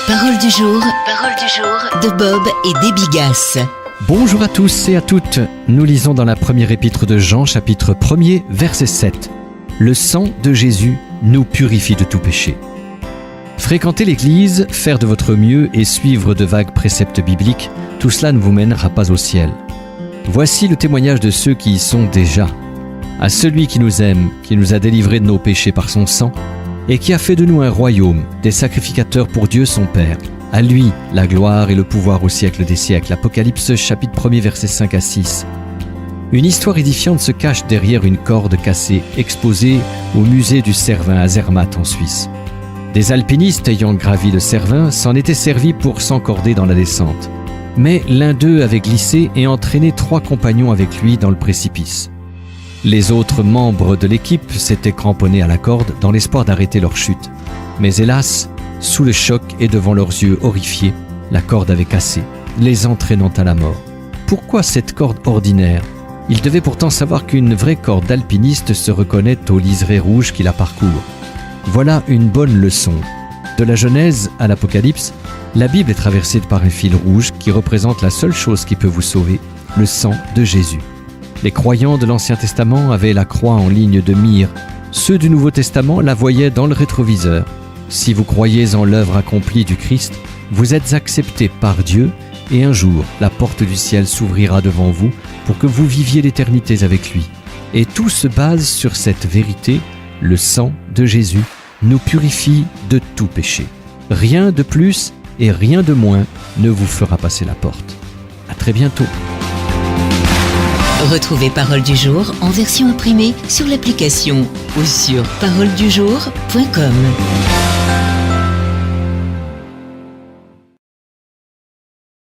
Parole du jour de Bob et des Bigasses. Bonjour à tous et à toutes. Nous lisons dans la première épître de Jean, chapitre 1er, verset 7. Le sang de Jésus nous purifie de tout péché. Fréquenter l'Église, faire de votre mieux et suivre de vagues préceptes bibliques, tout cela ne vous mènera pas au ciel. Voici le témoignage de ceux qui y sont déjà. À celui qui nous aime, qui nous a délivrés de nos péchés par son sang, et qui a fait de nous un royaume, des sacrificateurs pour Dieu son Père. À lui, la gloire et le pouvoir au siècle des siècles. Apocalypse chapitre 1er, versets 5 à 6. Une histoire édifiante se cache derrière une corde cassée, exposée au musée du Cervin à Zermatt en Suisse. Des alpinistes ayant gravi le Cervin s'en étaient servis pour s'encorder dans la descente. Mais l'un d'eux avait glissé et entraîné 3 compagnons avec lui dans le précipice. Les autres membres de l'équipe s'étaient cramponnés à la corde dans l'espoir d'arrêter leur chute. Mais hélas, sous le choc et devant leurs yeux horrifiés, la corde avait cassé, les entraînant à la mort. Pourquoi cette corde ordinaire ? Ils devaient pourtant savoir qu'une vraie corde d'alpiniste se reconnaît aux liserés rouges qui la parcourent. Voilà une bonne leçon. De la Genèse à l'Apocalypse, la Bible est traversée par un fil rouge qui représente la seule chose qui peut vous sauver, le sang de Jésus. Les croyants de l'Ancien Testament avaient la croix en ligne de mire. Ceux du Nouveau Testament la voyaient dans le rétroviseur. Si vous croyez en l'œuvre accomplie du Christ, vous êtes acceptés par Dieu et un jour, la porte du ciel s'ouvrira devant vous pour que vous viviez l'éternité avec lui. Et tout se base sur cette vérité, le sang de Jésus nous purifie de tout péché. Rien de plus et rien de moins ne vous fera passer la porte. À très bientôt. Retrouvez Parole du jour en version imprimée sur l'application ou sur paroledujour.com.